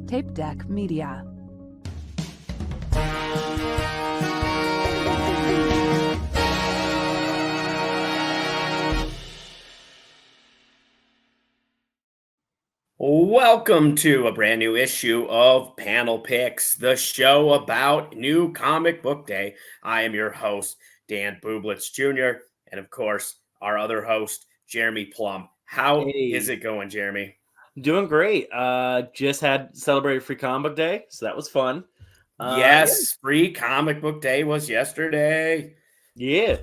Tape Deck Media. Welcome to a brand new issue of Panel Picks, the show about New Comic Book Day. I am your host, Dan Bublitz Jr., and of course, our other host, Jeremy Plum. How is it going, Jeremy? Doing great. Just had celebrated Free Comic Book Day, so that was fun. Yes, Free Comic Book Day was yesterday. Yeah.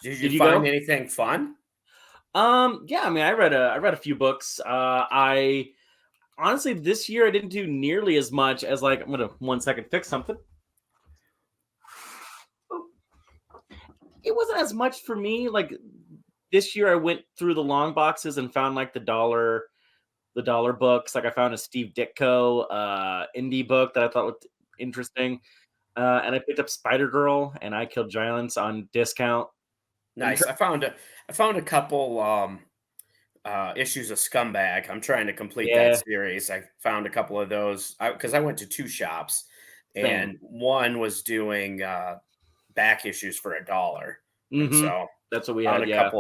Did you find go? anything fun? Yeah. I mean, I read a few books. I honestly this year I didn't do nearly as much as I'm gonna 1 second fix something. It wasn't as much for me. Like this year, I went through the long boxes and found the dollar books. Like I found a Steve Ditko indie book that I thought looked interesting. And I picked up Spider-Girl and I Killed Giants on discount. Nice. I found a couple issues of Scumbag. I'm trying to complete that series. I found a couple of those because I went to two shops, and one was doing back issues for $1. And so that's what we found had.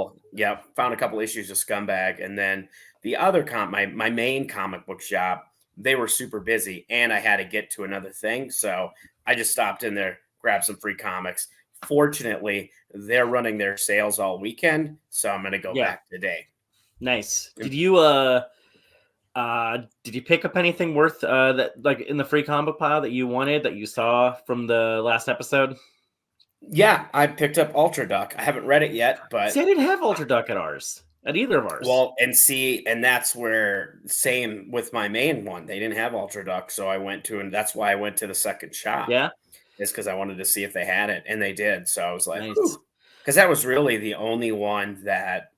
Found a couple issues of Scumbag, and then the other my main comic book shop, they were super busy, and I had to get to another thing, so I just stopped in there, grabbed some free comics. Fortunately, they're running their sales all weekend, so I'm going to go back today. Nice. Did you pick up anything worth that in the free comic pile that you wanted that you saw from the last episode? Yeah, I picked up Ultra Duck. I haven't read it yet, but see, I didn't have Ultra Duck at either of ours. Well, and that's where same with my main one. They didn't have Ultra Duck, so and that's why I went to the second shop. Yeah. Is because I wanted to see if they had it, and they did. So I was like, nice. Because that was really the only one that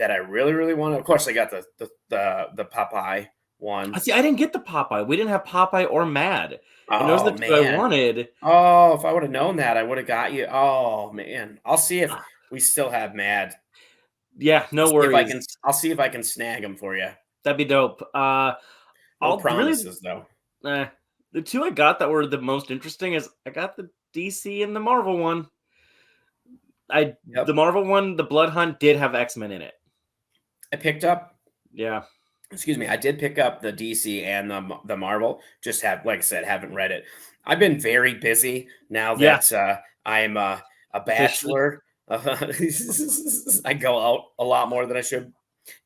I really, really wanted. Of course, I got the Popeye one. See, I didn't get the Popeye. We didn't have Popeye or Mad. And those are the two I wanted. Oh, if I would have known that, I would have got you. Oh man, I'll see if we still have Mad. Yeah, no worries. I'll see if I can snag them for you. That'd be dope. No promises though. The two I got that were the most interesting is I got the DC and the Marvel one. The Marvel one, the Bloodhunt, did have X-Men in it. I picked up. Yeah. Excuse me. I did pick up the DC and the Marvel. Just like I said, haven't read it. I've been very busy now that I am a bachelor. I go out a lot more than I should.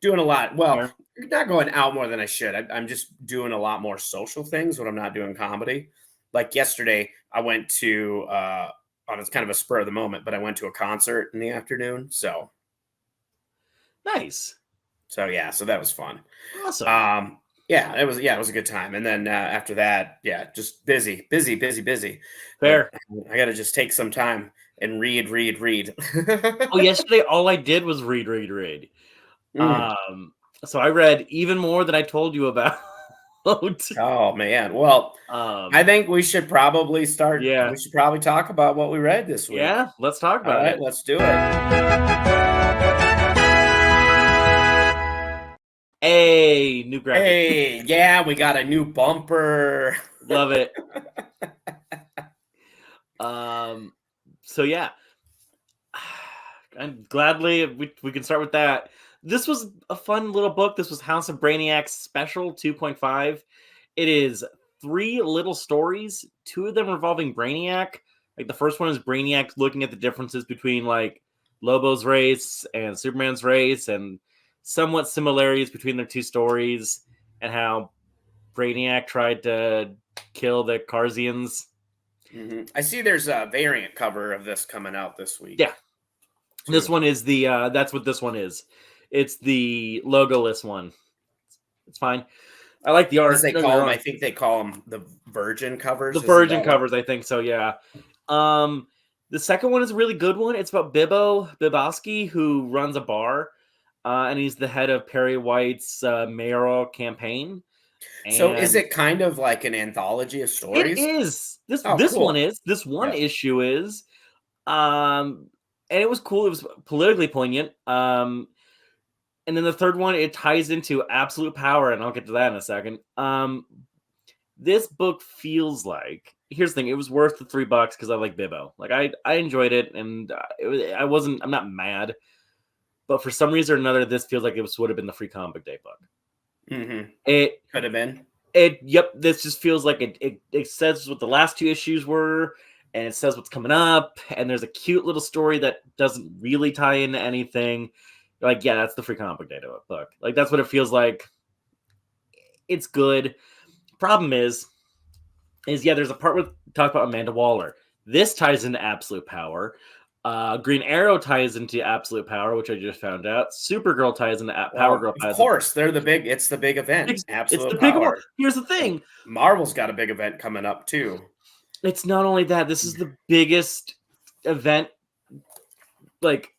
Doing a lot. Well, not going out more than I should. I'm just doing a lot more social things when I'm not doing comedy. Like yesterday, I went to it's kind of a spur of the moment, but I went to a concert in the afternoon. So nice. So so that was fun. Awesome. It was a good time. And then after that, just busy. Fair. I got to just take some time and read. Yesterday all I did was read. So I read even more than I told you about. Oh man. Well, I think we should probably start. Yeah. We should probably talk about what we read this week. Yeah, let's talk about it. Let's do it. Hey, new graphic. Hey, yeah, we got a new bumper. Love it. So yeah, and gladly we can start with that. This was a fun little book. This was House of Brainiac Special 2.5. It is 3 little stories, 2 of them revolving Brainiac. Like the first one is Brainiac looking at the differences between Lobo's race and Superman's race and somewhat similarities between their 2 stories and how Brainiac tried to kill the Karsians. Mm-hmm. I see there's a variant cover of this coming out this week. Yeah. This one is that's what this one is. It's the logoless one. It's fine. I like the art. I think they call them the Virgin covers. The Virgin covers, I think so, yeah. The second one is a really good one. It's about Bibowski, who runs a bar. And he's the head of Perry White's mayoral campaign. So is it kind of like an anthology of stories? It is. This cool. One is. This one issue is. And it was cool. It was politically poignant. And then the third one, it ties into absolute power, and I'll get to that in a second. This book feels like, here's the thing, it was worth the $3 because I like Bibbo. Like I enjoyed it, and I'm not mad, but for some reason or another, this feels like would have been the free comic book day book. Mm-hmm. It could have been. This just feels like it says what the last 2 issues were, and it says what's coming up, and there's a cute little story that doesn't really tie into anything. Like, yeah, that's the free comic book day book. Like, that's what it feels like. It's good. Problem is there's a part where talk about Amanda Waller. This ties into Absolute Power. Green Arrow ties into Absolute Power, which I just found out. Supergirl ties into Power Girl. Of course, they're it's the big event. Absolute it's the Power. big one. Here's the thing: Marvel's got a big event coming up too. It's not only that. This is the biggest event, like,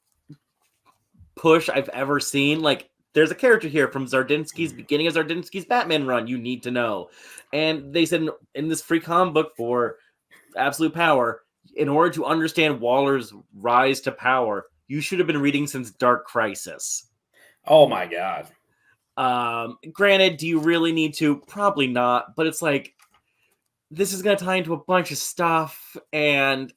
push I've ever seen. Like, there's a character here from Zardinsky's beginning of Zardinsky's Batman run you need to know. And they said in this free comic book for Absolute Power, in order to understand Waller's rise to power, you should have been reading since Dark Crisis. Oh my God. Granted, do you really need to? Probably not. But it's like, this is going to tie into a bunch of stuff. And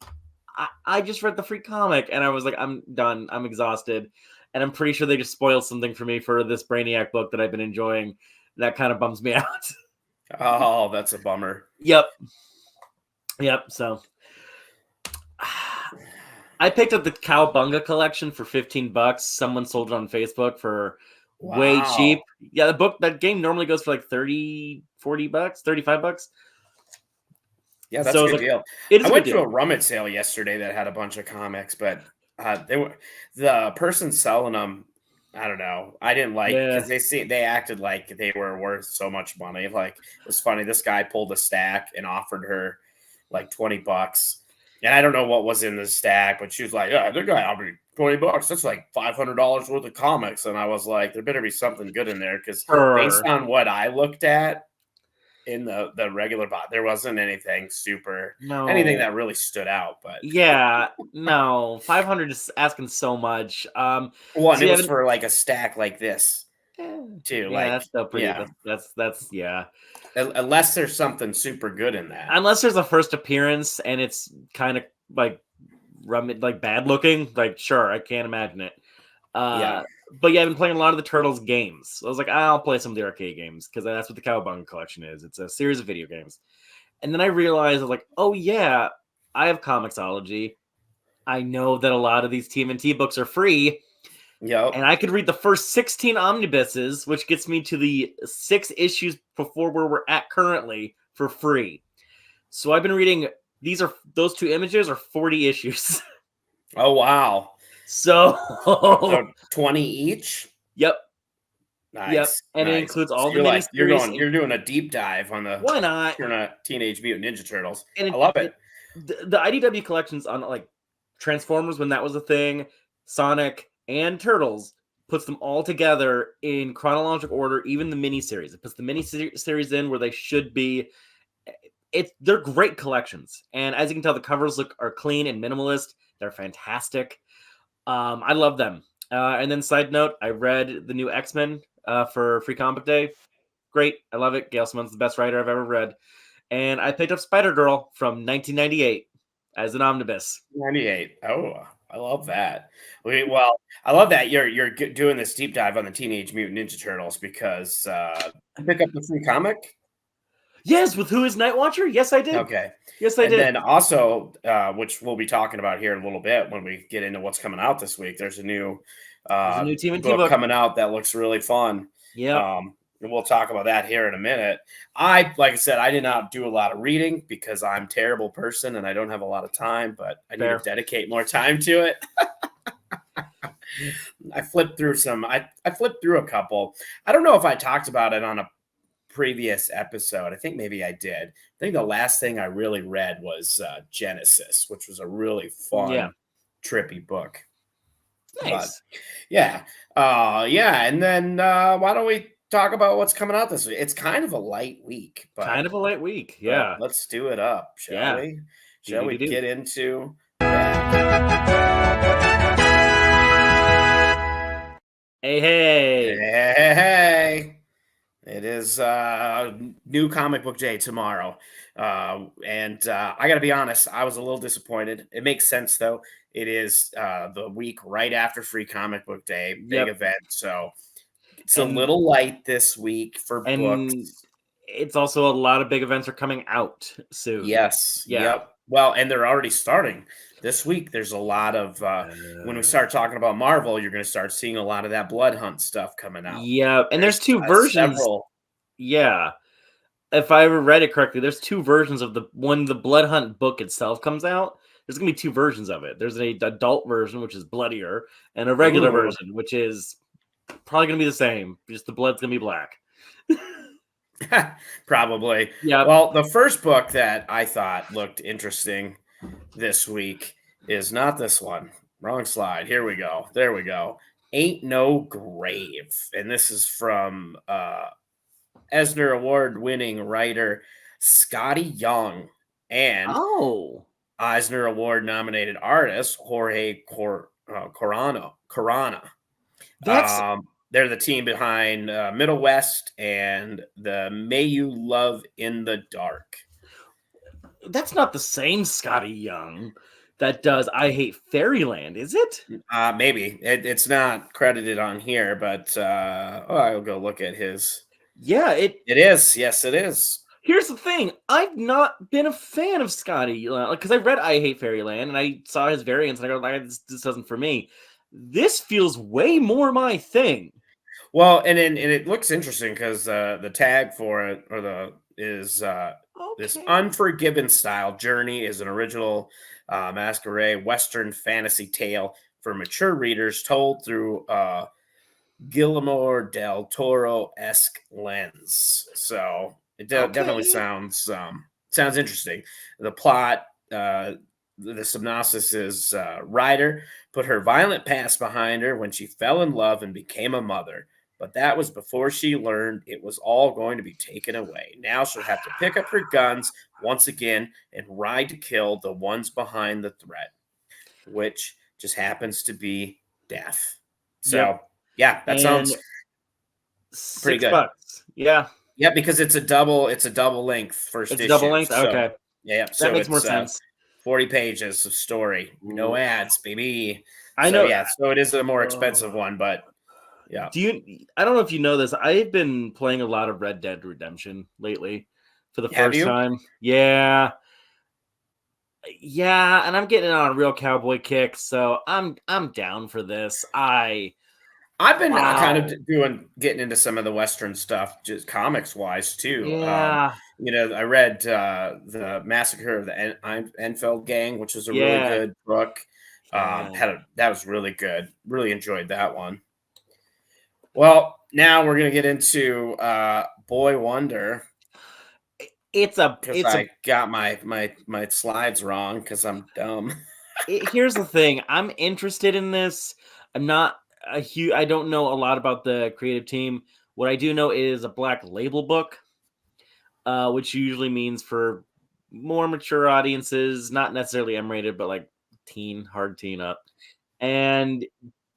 I just read the free comic and I was like, I'm done. I'm exhausted. And I'm pretty sure they just spoiled something for me for this Brainiac book that I've been enjoying. That kind of bums me out. Oh, that's a bummer. Yep. So I picked up the Cowabunga collection for $15. Someone sold it on Facebook for way cheap. Yeah, that game normally goes for like $30, $40, $35. Yeah, that's a good deal. I went to a rummage sale yesterday that had a bunch of comics, but the person selling them, I don't know. I didn't like, because they acted like they were worth so much money. Like, it was funny. This guy pulled a stack and offered her like $20, and I don't know what was in the stack, but she was like, "Yeah, the guy offered me $20. That's like $500 worth of comics." And I was like, "There better be something good in there," because based on what I looked at in the regular bot, there wasn't anything anything that really stood out. But yeah, no, 500 is asking so much. Well, and it was for like a stack like this too. Yeah, like, that's still pretty. Yeah. That's yeah. Unless there's something super good in that. Unless there's a first appearance and it's kind of like bad looking. Like, sure, I can't imagine it. Yeah. But yeah, I've been playing a lot of the Turtles games. So I was like, I'll play some of the arcade games because that's what the Cowabunga collection is. It's a series of video games. And then I realized, I was like, oh yeah, I have Comixology. I know that a lot of these TMNT books are free. Yep. And I could read the first 16 omnibuses, which gets me to the 6 issues before where we're at currently for free. So I've been reading, those 2 images are 40 issues. Oh, wow. So 20 each? Yep. Nice. Yep. And it includes all the miniseries. You're doing a deep dive on the Why not? Teenage Mutant Ninja Turtles. And I love it. The IDW collections on like Transformers, when that was a thing, Sonic and Turtles, puts them all together in chronological order, even the miniseries. It puts the miniseries in where they should be. They're great collections. And as you can tell, the covers are clean and minimalist. They're fantastic. I love them. And then side note, I read the new X-Men for Free Comic Day. Great. I love it. Gail Simon's the best writer I've ever read. And I picked up Spider-Girl from 1998 as an omnibus. 98. Oh, I love that. Well, I love that you're doing this deep dive on the Teenage Mutant Ninja Turtles because pick up the free comic. Yes, with Who is Night Watcher? Yes, I did. Okay. Yes, I did. And then also, which we'll be talking about here in a little bit when we get into what's coming out this week. There's a new TMNT book coming out that looks really fun. Yeah. And we'll talk about that here in a minute. Like I said, I did not do a lot of reading because I'm a terrible person and I don't have a lot of time, but I need to dedicate more time to it. I flipped through I flipped through a couple. I don't know if I talked about it on a previous episode. I think maybe I did. I think the last thing I really read was Genesis, which was a really fun, trippy book. Nice. But, yeah. And then why don't we talk about what's coming out this week? It's kind of a light week. Yeah. Let's do it up, shall we? Shall we get into Hey. It is new comic book day tomorrow. And I got to be honest, I was a little disappointed. It makes sense, though. It is the week right after Free Comic Book Day, big Yep. event. So it's a And little light this week for and books. it's also a lot of big events are coming out soon. Yes. Yeah. Yep. Well, and they're already starting this week. There's a lot of when we start talking about Marvel, you're going to start seeing a lot of that Bloodhunt stuff coming out. Yeah, and there's There's two versions. several. Yeah. If I ever read it correctly, there's two versions of when the Bloodhunt book itself comes out. There's gonna be two versions of it. There's an adult version, which is bloodier, and a regular Ooh. version, which is probably gonna be the same. Just the blood's gonna be black. Probably. Yeah. Well, the first book that I thought looked interesting this week is not this one. Wrong slide. Here we go. There we go. Ain't No Grave. And this is from Eisner Award winning writer Scotty Young and Oh, Eisner Award nominated artist Jorge Corana. that's They're the team behind Middle West and the May You Love in the Dark. not the same Scotty Young that does I Hate Fairyland, is it? Maybe it's not credited on here, but I'll go look at his. Yeah, It is. Yes, it is. Here's the thing. I've not been a fan of Scotty because I read I Hate Fairyland and I saw his variants and I go, like, this isn't for me. This feels way more my thing. Well, and it looks interesting because the tag for it is this Unforgiven style journey is an original masquerade Western fantasy tale for mature readers told through Guillermo del Toro-esque lens. So it definitely sounds interesting. The plot, the synopsis is Ryder put her violent past behind her when she fell in love and became a mother. But that was before she learned it was all going to be taken away. Now she'll have to pick up her guns once again and ride to kill the ones behind the threat, which just happens to be death. So, Yep. yeah, that sounds pretty good. $6. Yeah. Yeah, because it's a double length first issue. Double length. So, Okay. yeah, That makes more sense. 40 pages of story. No ads, baby. I know. Yeah, so it is a more expensive one, but yeah. I don't know if you know this. I've been playing a lot of Red Dead Redemption lately for the first time. Yeah. Yeah, and I'm getting on a real cowboy kick, so I'm down for this. I've been kind of getting into some of the Western stuff, just comics wise too. Yeah. I read the Massacre of the Enfield Gang, which was a really good book. That was really good. Really enjoyed that one. Well, now we're gonna get into Boy Wonder. I got my slides wrong because I'm dumb. Here's the thing. I'm interested in this. I'm not I don't know a lot about the creative team. What I do know is a Black Label book, which usually means for more mature audiences, not necessarily M-rated, but like hard teen up. And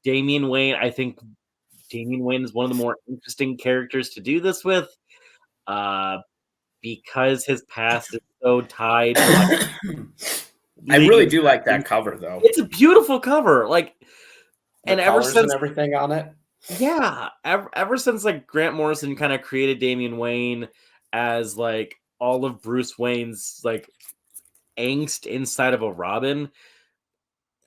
Damian Wayne, I think Damian Wayne is one of the more interesting characters to do this with, because his past is so tied. I really do like that cover, though. It's a beautiful cover, and ever since everything on it. Yeah, ever since like Grant Morrison kind of created Damian Wayne as like all of Bruce Wayne's like angst inside of a Robin,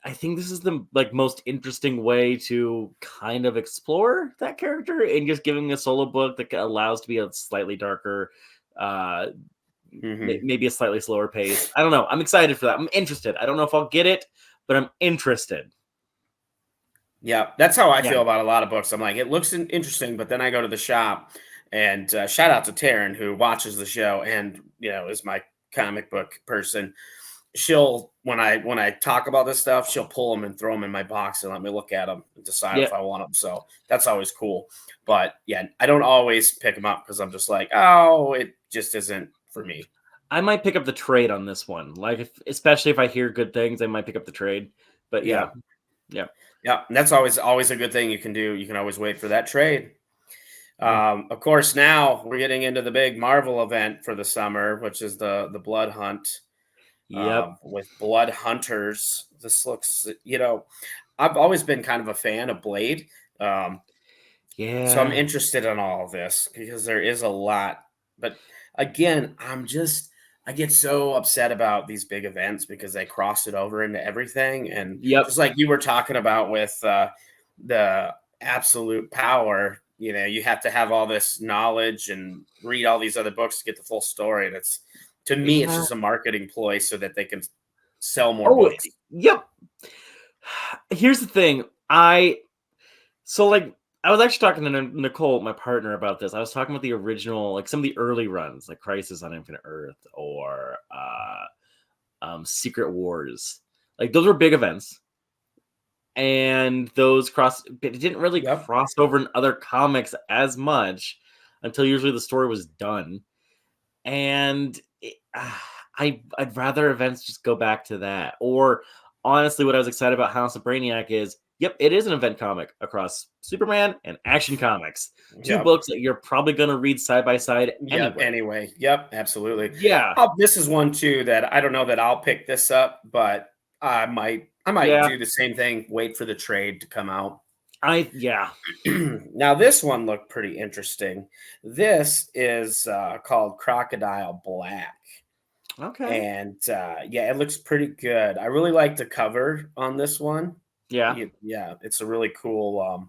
I think this is the most interesting way to kind of explore that character and just giving a solo book that allows to be a slightly darker, maybe a slightly slower pace. I don't know. I'm excited for that. I'm interested. I don't know if I'll get it, but I'm interested. Yeah, that's how I feel about a lot of books. I'm like, it looks interesting, but then I go to the shop and shout out to Taryn who watches the show and is my comic book person. She'll when I talk about this stuff, she'll pull them and throw them in my box and let me look at them and decide if I want them. So that's always cool. But yeah, I don't always pick them up because I'm just like, oh, it just isn't for me. I might pick up the trade on this one, especially if I hear good things, I might pick up the trade. But yeah. And that's always a good thing you can do. You can always wait for that trade. Of course, now we're getting into the big Marvel event for the summer, which is the Bloodhunt Yep. with Blood Hunters. This looks, I've always been kind of a fan of Blade. Um, so I'm Yeah. interested in all of this because there is a lot. But again, I get so upset about these big events because they cross it over into everything. And Yep. just like you were talking about with the absolute power, you have to have all this knowledge and read all these other books to get the full story. And to me, it's Yeah. just a marketing ploy so that they can sell more Oh, books. yep. Here's the thing. Like I was actually talking to Nicole, my partner, about this. I was talking about the original, like some of the early runs, like Crisis on Infinite Earth or Secret Wars. Like those were big events, and but it didn't really Yep. cross over in other comics as much until usually the story was done. And I'd rather events just go back to that. Or honestly, what I was excited about House of Brainiac is, yep, it is an event comic across Superman and Action Comics. Two Yep. books that you're probably going to read side by side Yep. anyway. Anyway. Yep. Absolutely. Yeah. This is one too that I don't know that I'll pick this up, but I might Yeah. do the same thing. Wait for the trade to come out. Yeah. Now this one looked pretty interesting. This is called Crocodile Black, Okay. and yeah, it looks pretty good. I really like the cover on this one. Yeah. Yeah, it's a really cool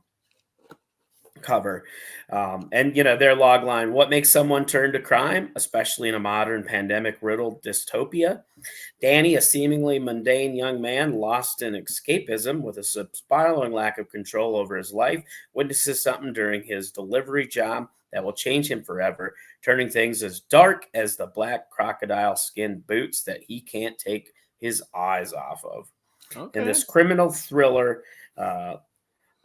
cover. And their log line: "What makes someone turn to crime, especially in a modern pandemic-riddled dystopia? Danny, a seemingly mundane young man lost in escapism with a spiraling lack of control over his life, witnesses something during his delivery job that will change him forever, turning things as dark as the black crocodile skin boots that he can't take his eyes off of." In Okay. this criminal thriller, uh,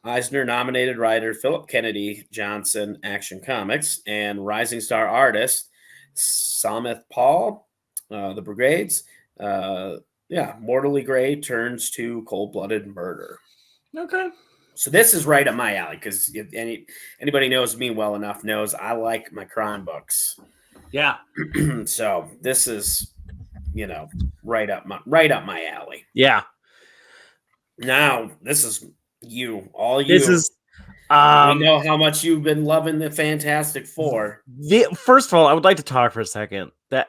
Eisner nominated writer Philip Kennedy Johnson, Action Comics, and rising star artist Samith Paul, The Brigades. Uh, yeah, Mortally Gray turns to cold blooded murder. Okay. So this is right up my alley because anybody knows me well enough knows I like my crime books. Yeah. So this is right up my alley. Yeah. Now this is all This you. is We um know how much you've been loving the Fantastic Four. first of all, I would like to talk for a second that,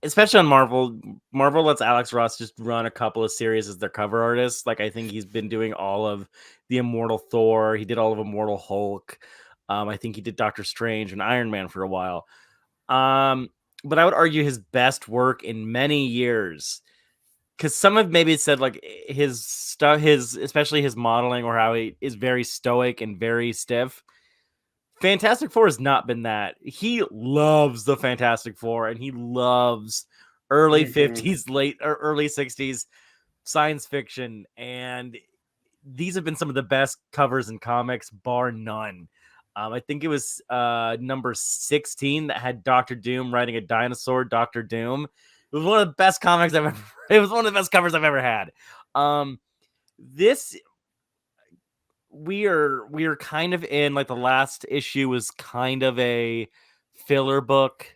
especially on Marvel lets Alex Ross just run a couple of series as their cover artist. Like I think he's been doing all of the Immortal Thor. He did all of Immortal Hulk. I think he did Doctor Strange and Iron Man for a while. But I would argue his best work in many years, because some have maybe said like his stuff, especially his modeling or how he is very stoic and very stiff. Fantastic Four has not been that. He loves the Fantastic Four and he loves early Mhm. 50s, late or early 60s science fiction. And these have been some of the best covers in comics, bar none. I think it was number 16 that had Doctor Doom riding a dinosaur, Doctor Doom. It was one of the best comics I've ever it was one of the best covers I've ever had. This we are kind of in, like, the last issue was kind of a filler book.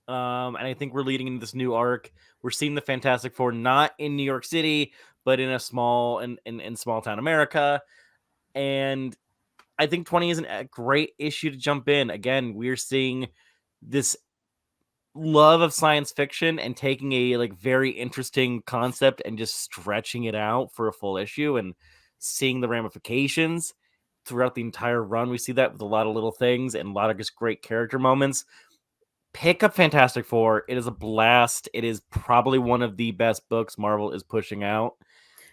And I think we're leading into this new arc. We're seeing the Fantastic Four not in New York City, but in a small in small town America. And I think 20 is a great issue to jump in. Again, we're seeing this love of science fiction and taking a like very interesting concept and just stretching it out for a full issue and seeing the ramifications throughout the entire run. We see that with a lot of little things and a lot of just great character moments. Pick up Fantastic Four. It is a blast. It is probably one of the best books Marvel is pushing out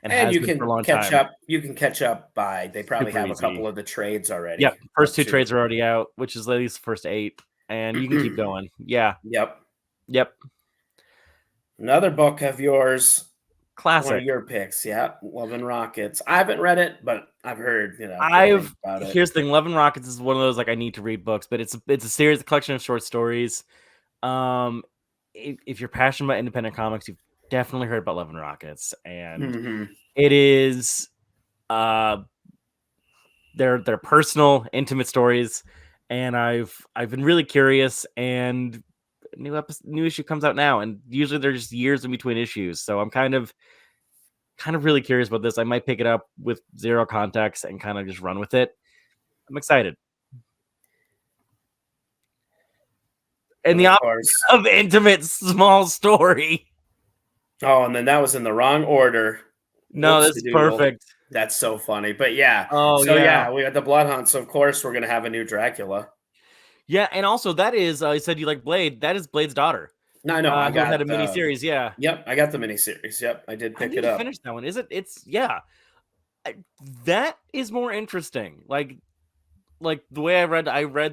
and And has you been for a can long catch time. up. You can catch up by. They probably Super have a couple easy. of the trades Yep. already First up two too. trades are already out, which is at least the first 8. And you can keep going. Yeah. Yep. Yep. Another book of yours. One of Classic. your picks. Yeah, Love and Rockets. I haven't read it, but I've heard good things about it. Here's the thing, Love and Rockets is one of those, like, I need to read books, but it's a series, a collection of short stories. Um, if you're passionate about independent comics, you've definitely heard about Love and Rockets, and Hmm. it is uh They're personal, intimate stories, and I've been really curious. And new issue comes out now, and usually there's just years in between issues. So I'm kind of really curious about this. I might pick it up with zero context and kind of just run with it. I'm excited. And the of opposite course. of intimate small story. Oh, and then that was in the wrong order. No, this Whoops, is doodle. perfect. That's so funny. But yeah, Oh so yeah, yeah, we got the Bloodhunt. So of course we're gonna have a new Dracula. yeah. And also that is, you said you like Blade. That is Blade's daughter, No, I who had a got mini series. Yeah, yep, I got the miniseries. Yep, I did I pick need it to up. finish that one. Is it? It's yeah. That is more interesting. Like the way I read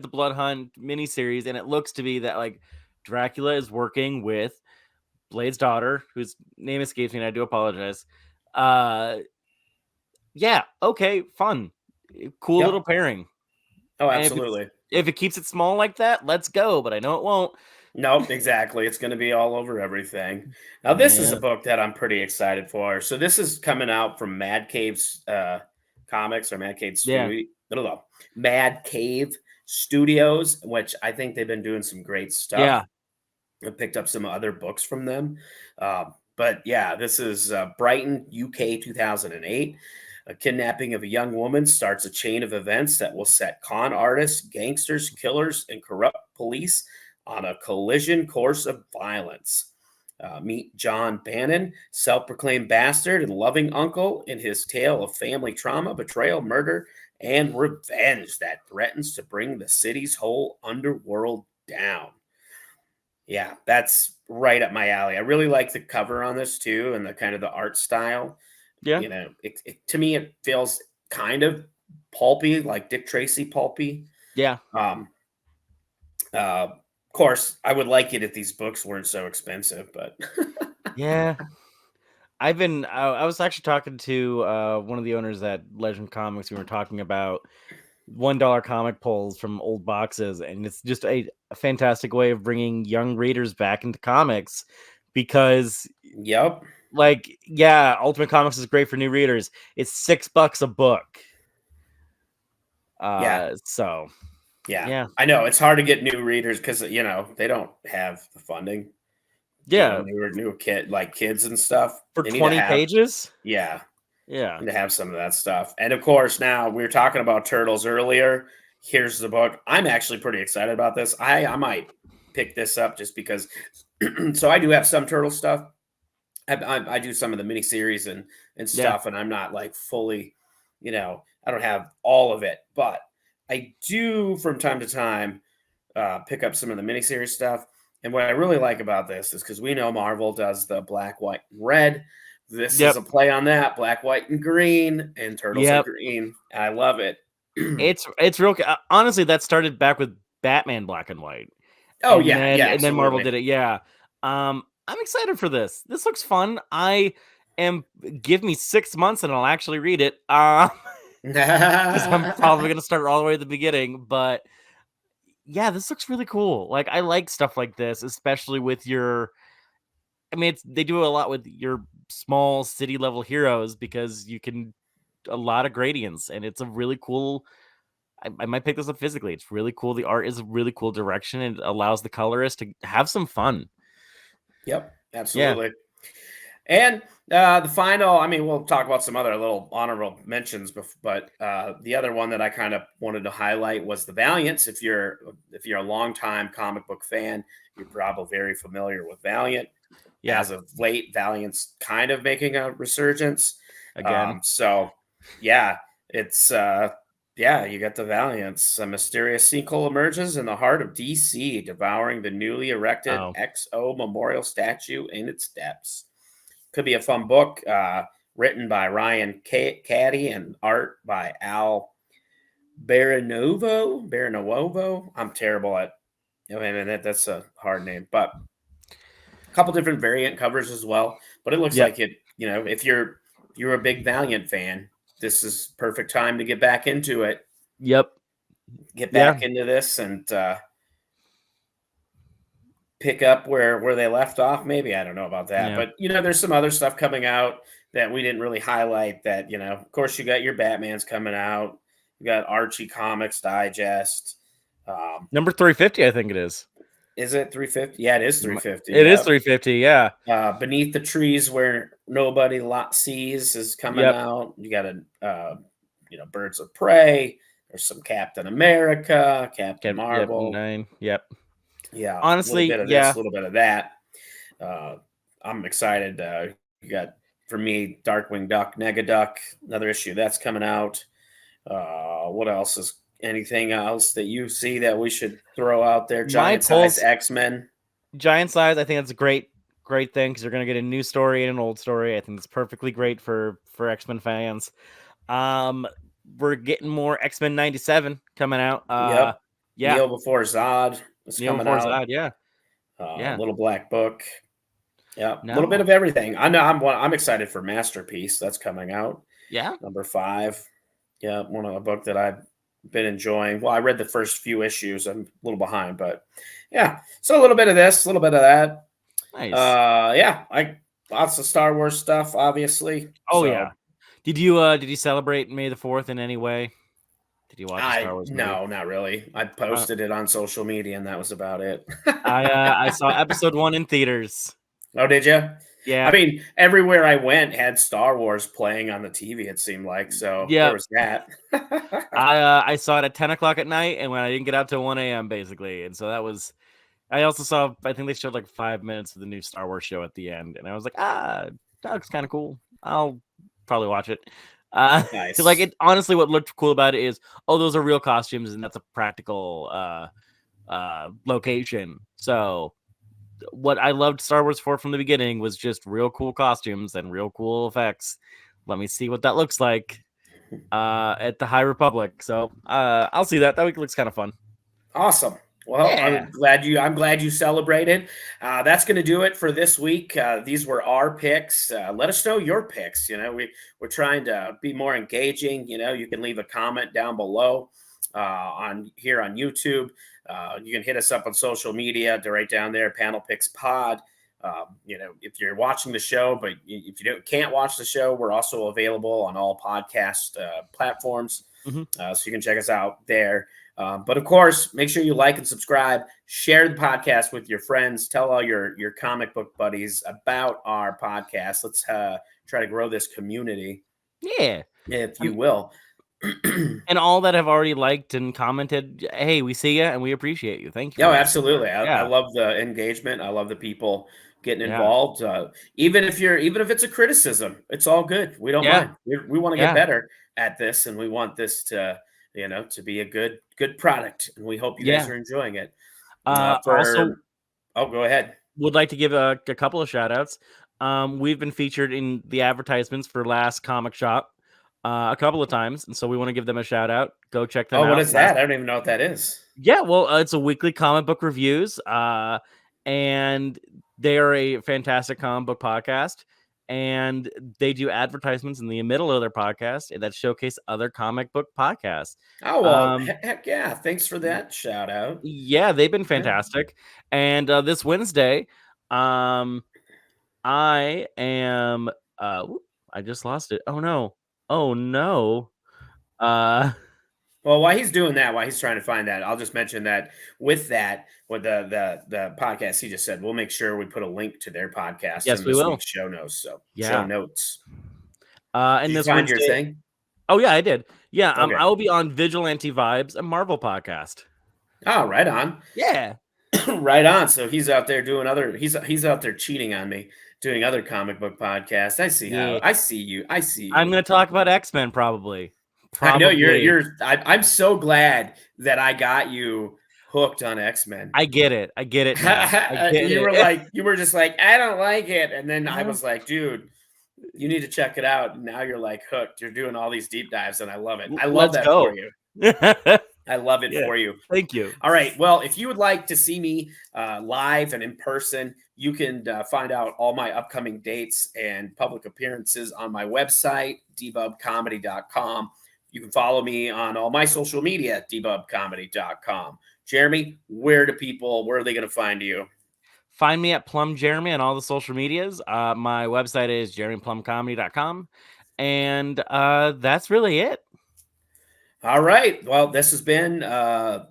the Bloodhunt miniseries, and it looks to be that like Dracula is working with Blade's daughter, whose name escapes me, and I do apologize. Yeah, okay, fun, cool little Yep. pairing. Oh, And absolutely. if it keeps it small like that, let's go. But I know it won't. Nope, exactly. It's gonna be all over everything. Now, this is a Yeah, book that I'm pretty excited for. So this is coming out from Mad Cave's comics or Mad Cave yeah, Studio. No, Mad Cave Studios, which I think they've been doing some great stuff. yeah, I picked up some other books from them. But yeah, this is Brighton, UK 2008. A kidnapping of a young woman starts a chain of events that will set con artists, gangsters, killers, and corrupt police on a collision course of violence. Meet John Bannon, self proclaimed bastard and loving uncle, in his tale of family trauma, betrayal, murder, and revenge that threatens to bring the city's whole underworld down. Yeah, that's right up my alley. I really like the cover on this too, and the kind of the art style. yeah, You know, to me it feels kind of pulpy, like Dick Tracy pulpy. yeah, Um, of course, I would like it if these books weren't so expensive, but yeah. I was actually talking to one of the owners at Legend Comics. We were talking about $1 comic pulls from old boxes, and it's just a fantastic way of bringing young readers back into comics, because yep, like, yeah, Ultimate Comics is great for new readers. It's $6 a book. yeah, So yeah. yeah, I know it's hard to get new readers because they don't have the funding. yeah, Newer kids and stuff. for They need to 20 have pages. yeah. Yeah, To have some of that stuff. And of course, now we were talking about turtles earlier. Here's the book. I'm actually pretty excited about this. I might pick this up just because. So I do have some turtle stuff. I do some of the miniseries and yeah, stuff, and I'm not like fully, I don't have all of it, but I do from time to time pick up some of the miniseries stuff. And what I really like about this is because we know Marvel does the black, white, and red. This is yep, a play on that black, white, and green, and turtles are yep. green. I love it. It's real. Honestly, that started back with Batman Black and White, Oh yeah, yeah, and then Marvel absolutely. did it. Yeah. I'm excited for this. This looks fun. I am. Give me 6 months and I'll actually read it. Because I'm probably gonna start all the way at the beginning. But yeah, this looks really cool. Like, I like stuff like this, especially with your. I mean, they do a lot with your small city level heroes, because you can a lot of gradients, and it's a really cool. I might pick this up physically. It's really cool. The art is a really cool direction, and it allows the colorist to have some fun. Yep, Yeah. absolutely. And the final, I mean, we'll talk about some other little honorable mentions, but the other one that I kind of wanted to highlight was the Valiants. If you're a longtime comic book fan, you're probably very familiar with Valiant. Yeah. As of late, Valiant's kind of making a resurgence. Again. So yeah, it's yeah, you got the Valiants. A mysterious sequel emerges in the heart of DC, devouring the newly erected Oh. XO memorial statue in its depths. Could be a fun book, written by Ryan Caddy and art by Al Baranovo. I'm terrible at. I mean, that's a hard name, but a couple different variant covers as well. But it looks Yep. like it. If you're a big Valiant fan, this is perfect time to get back into it. Yep. Get Yeah. back into this and pick up where they left off. Maybe I don't know about that, Yeah. but there's some other stuff coming out that we didn't really highlight. That of course, you got your Batman's coming out. We got Archie Comics Digest. Number 350, I think it is. Is it 350? Yeah, it is 350. It is Yep. 350. Yeah. Beneath the Trees Where Nobody Sees is coming Yep. out. You got Birds of Prey. There's some Captain America, Captain Yep. Marvel. 9. Yep. Yeah, a little Honestly, bit of yeah. this, a little bit of that. I'm excited. You got, for me, Darkwing Duck, Negaduck, another issue that's coming out. What else is anything else that you see that we should throw out there? Giant Size X-Men. Giant Size, I think that's a great thing because you're going to get a new story and an old story. I think it's perfectly great for X-Men fans. We're getting more X-Men 97 coming out. Yep. Yeah. Neo Before Zod is coming out. Zod, yeah. Little Black Book. Yeah, a little bit No. of everything. I know I'm excited for Masterpiece that's coming out. Yeah. Number 5. Yeah, one of a book that I've been enjoying. Well, I read the first few issues. I'm a little behind, but yeah. So a little bit of this, a little bit of that. Nice. Lots of Star Wars stuff, obviously. Oh yeah. Did you celebrate May the 4th in any way? Did you watch a Star Wars movie? No, not really. I posted it on social media, and that was about it. I saw episode 1 in theaters. Oh, did you? Yeah. I mean, everywhere I went had Star Wars playing on the TV, it seemed like. So there was that. I saw it at 10 o'clock at night, and when I didn't get out till 1 a.m. basically. And so that was, I also saw, I think they showed like 5 minutes of the new Star Wars show at the end. And I was like, that looks kind of cool. I'll probably watch it. Nice. Like, it honestly, what looked cool about it is, those are real costumes, and that's a practical location. So what I loved Star Wars for from the beginning was just real cool costumes and real cool effects. Let me see what that looks like at the High Republic. So I'll see that. That week looks kind of fun. Awesome. Well, yeah. I'm glad you celebrated. That's going to do it for this week. These were our picks. Let us know your picks. We're trying to be more engaging. You can leave a comment down below on YouTube. You can hit us up on social media, right down there, Panel Picks Pod. If you're watching the show, but if you can't watch the show, we're also available on all podcast platforms. Mm-hmm. So you can check us out there. But of course, make sure you like and subscribe, share the podcast with your friends, tell all your comic book buddies about our podcast. Let's try to grow this community. Yeah. If you will. And all that have already liked and commented, hey, we see you and we appreciate you. Thank you. No, absolutely. I love the engagement. I love the people getting involved. Even if it's a criticism, it's all good. We don't mind. We want to get better at this, and we want this to be a good product, and we hope you guys are enjoying it. Also, go ahead. Would like to give a couple of shout outs. We've been featured in the advertisements for Last Comic Shop a couple of times, and so we want to give them a shout out. Go check them out. Oh, what is that? I don't even know what that is. Yeah, well, it's a weekly comic book reviews, and they are a fantastic comic book podcast, and they do advertisements in the middle of their podcast that showcase other comic book podcasts. Oh, well, heck yeah. Thanks for that shout out. Yeah, they've been fantastic. And this Wednesday, I am I just lost it. Oh no. Well, while he's doing that, while he's trying to find that, I'll just mention that with the podcast he just said, we'll make sure we put a link to their podcast in this week's show notes. So show notes. And did this you find Wednesday, your thing? Oh yeah, I did. Yeah, okay. I will be on Vigilante Vibes, a Marvel podcast. Oh, right on. Yeah. Right on. So he's out there doing he's out there cheating on me, doing other comic book podcasts. I see how I see you. I'm going to talk about X-Men probably. I know I'm so glad that I got you hooked on X-Men. I get it. Now. You were just like, I don't like it. And then I was like, dude, you need to check it out. And now you're like hooked. You're doing all these deep dives and I love it. I love that for you. I love it for you. Thank you. All right. Well, if you would like to see me live and in person, you can find out all my upcoming dates and public appearances on my website, debubcomedy.com. You can follow me on all my social media, debubcomedy.com. Jeremy, where are they going to find you? Find me at Plum Jeremy on all the social medias. My website is jeremyplumcomedy.com. And that's really it. All right. Well, this has been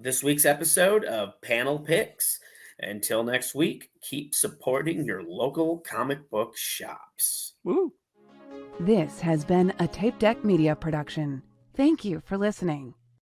this week's episode of Panel Picks. Until next week, keep supporting your local comic book shops. Woo! This has been a Tape Deck Media production. Thank you for listening.